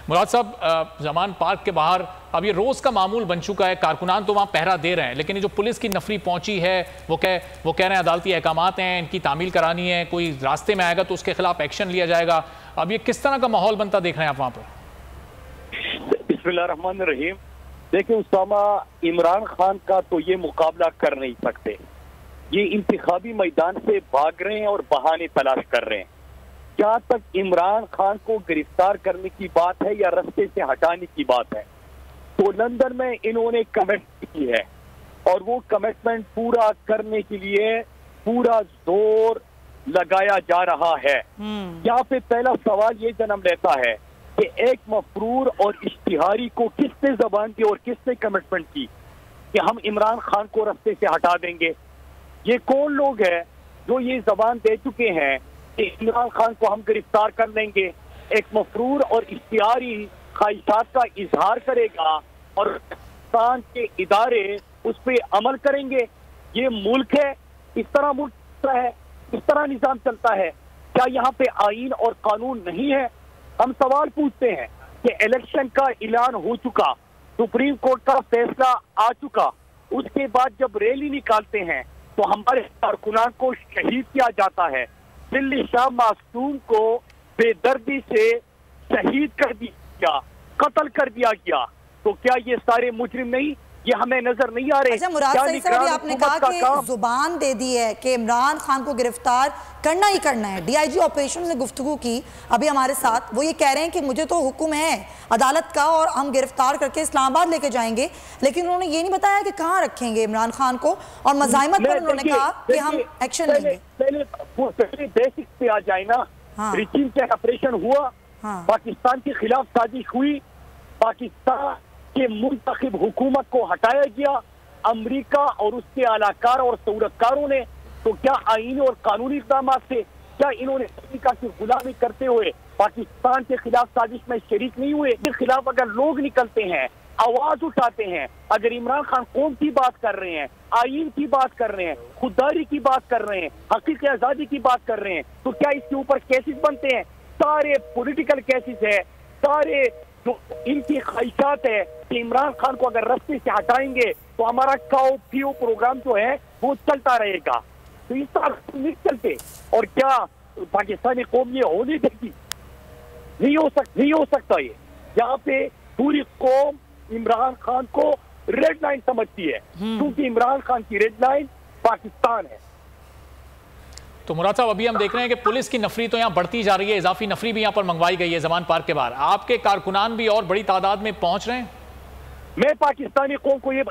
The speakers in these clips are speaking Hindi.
मुराद साहब, जमान पार्क के बाहर अब ये रोज का मामूल बन चुका है, कारकुनान तो वहाँ पहरा दे रहे हैं, लेकिन ये जो पुलिस की नफरी पहुंची है वो कह रहे हैं अदालती अहकामात हैं, इनकी तामील करानी है, कोई रास्ते में आएगा तो उसके खिलाफ एक्शन लिया जाएगा। अब ये किस तरह का माहौल बनता देख रहे हैं आप वहाँ पर? बिस्मिल्लाहिर्रहमानिर्रहीम। देखिए उसामा, इमरान खान का तो ये मुकाबला कर नहीं सकते। ये इंतखाबी मैदान से भाग रहे हैं और बहाने तलाश कर रहे हैं। जहाँ तक इमरान खान को गिरफ्तार करने की बात है या रास्ते से हटाने की बात है, तो लंदन में इन्होंने कमिटमेंट की है और वो कमिटमेंट पूरा करने के लिए पूरा जोर लगाया जा रहा है। यहाँ पे पहला सवाल ये जन्म लेता है कि एक मफरूर और इश्तिहारी को किसने जबान दी और किसने कमिटमेंट की कि हम इमरान खान को रास्ते से हटा देंगे। ये कौन लोग हैं जो ये जबान दे चुके हैं कि इमरान खान को हम गिरफ्तार कर लेंगे। एक मफरूर और इश्तिहारी ख्वाहिशात का इजहार करेगा और पाकिस्तान के इदारे उस पर अमल करेंगे। ये मुल्क है, इस तरह मुल्क है, इस तरह निजाम चलता है। क्या यहाँ पे आईन और कानून नहीं है? हम सवाल पूछते हैं कि इलेक्शन का ऐलान हो चुका, सुप्रीम कोर्ट का फैसला आ चुका, उसके बाद जब रैली निकालते हैं तो हमारे कारकुनान को शहीद किया जाता है। दिल्ली शाह मासूम को बेदर्दी से शहीद कर दिया, कत्ल कर दिया गया। तो क्या ये सारे मुजरिम नहीं, ये हमें नजर नहीं आ रहे? अच्छा मुराद साहब, अभी आपने कहा कि जुबान दे दी है कि इमरान खान को गिरफ्तार करना ही करना है। डीआईजी ऑपरेशन ने गुफ्तगू की अभी हमारे साथ, वो ये कह रहे हैं कि मुझे तो हुक्म है अदालत का और हम गिरफ्तार करके इस्लामाबाद लेके जाएंगे, लेकिन उन्होंने ये नहीं बताया कि कहाँ रखेंगे इमरान खान को, और मज़ाहिमत पर उन्होंने कहा कि हम एक्शन लेंगे। पहले बेसिक पे आ जाए ना। रिजीम का ऑपरेशन हुआ, पाकिस्तान के खिलाफ साजिश हुई, पाकिस्तान के मुंतखब हुकूमत को हटाया गया अमेरिका और उसके आलाकार और सौरतकारों ने। तो क्या आईनी और कानूनी इक़दाम से क्या इन्होंने अमेरिका की गुलामी करते हुए पाकिस्तान के खिलाफ साजिश में शरीक नहीं हुए? इसके खिलाफ अगर लोग निकलते हैं, आवाज उठाते हैं, अगर इमरान खान कौम की बात कर रहे हैं, आईन की बात कर रहे हैं, खुददारी की बात कर रहे हैं, हकीकी आजादी की बात कर रहे हैं, तो क्या इसके ऊपर केसेस बनते हैं? सारे पॉलिटिकल केसेस है, सारे जो इनकी ख्वाहिशात है कि इमरान खान को अगर रास्ते से हटाएंगे तो हमारा काओ पीओ प्रोग्राम जो है वो चलता रहेगा। तो इस तरह नहीं चलते। और क्या पाकिस्तानी कौम ये होने देगी? नहीं हो सकता ये। यहाँ पे पूरी कौम इमरान खान को रेड लाइन समझती है, क्योंकि इमरान खान की रेड लाइन पाकिस्तान है। तो मुराद साहब, अभी हम देख रहे हैं कि पुलिस की नफरी तो यहाँ बढ़ती जा रही है, इजाफी नफरी भी यहाँ पर मंगवाई गई है जमान पार्क के बाहर। आपके कारकुनान भी और बड़ी तादाद में पहुंच रहे हैं? मैं पाकिस्तानी कौम को ये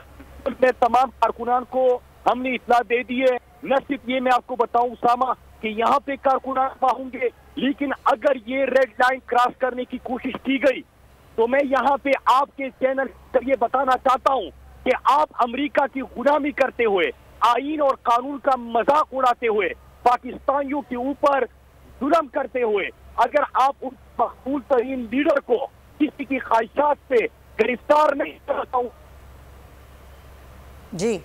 तमाम कारकुनान को हमने इत्तला दे दी है। न सिर्फ ये मैं आपको बताऊं उसामा कि यहाँ पे कारकुनान होंगे, लेकिन अगर ये रेड लाइन क्रॉस करने की कोशिश की गई तो मैं यहाँ पे आपके चैनल पर ये बताना चाहता हूँ कि आप अमेरिका की गुलामी करते हुए, आईन और कानून का मजाक उड़ाते हुए, पाकिस्तानियों के ऊपर जुल्म करते हुए, अगर आप उस मकबूल तरीन लीडर को किसी की ख्वाहिशात पे गिरफ्तार नहीं करता हूँ जी।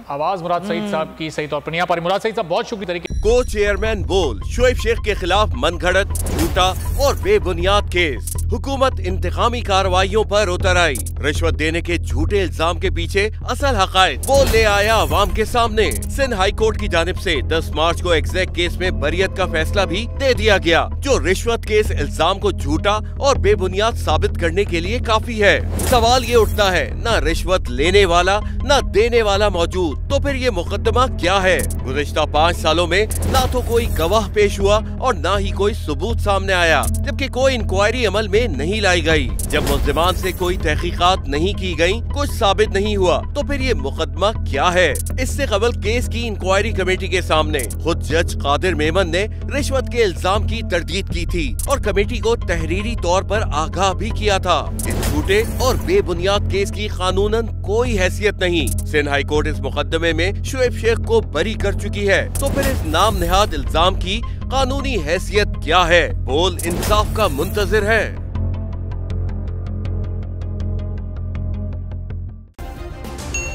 आवाज मुराद सईद साहब की सही तौर पर नहीं आ पा रही। मुराद सईद साहब, बहुत शुक्रिया तरीके। को चेयरमैन बोल शोएब शेख के खिलाफ मनगढ़ंत, झूठा और बेबुनियाद केस। हुकूमत इंतकामी कार्रवाइयों पर उतर आई। रिश्वत देने के झूठे इल्जाम के पीछे असल हकायक वो ले आया अवाम के सामने। सिंध हाई कोर्ट की जानिब से 10 मार्च को एग्जैक्ट केस में बरियत का फैसला भी दे दिया गया, जो रिश्वत केस इल्जाम को झूठा और बेबुनियाद साबित करने के लिए काफी है। सवाल ये उठता है, न रिश्वत लेने वाला न देने वाला मौजूद, तो फिर ये मुकदमा क्या है? गुज़िश्ता 5 सालों में ना तो कोई गवाह पेश हुआ और ना ही कोई सबूत सामने आया, जबकि कोई इंक्वायरी अमल में नहीं लाई गई। जब मुल्ज़िमान से कोई तहकीकात नहीं की गई, कुछ साबित नहीं हुआ, तो फिर ये मुकदमा क्या है? इससे कबल केस की इंक्वायरी कमेटी के सामने खुद जज कादिर मेमन ने रिश्वत के इल्जाम की तरदीद की थी और कमेटी को तहरीरी तौर पर आगाह भी किया था। इस झूठे और बेबुनियाद केस की कानूनन कोई हैसियत नहीं। सिंध हाई कोर्ट इस मुकदमे में शोएब शेख को बरी कर चुकी है, तो फिर इस नाम नेहाद इल्जाम की कानूनी हैसियत क्या है? बोल इंसाफ का मुंतजिर है।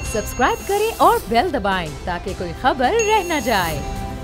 सब्सक्राइब करें और बेल दबाएं ताकि कोई खबर रह न जाए।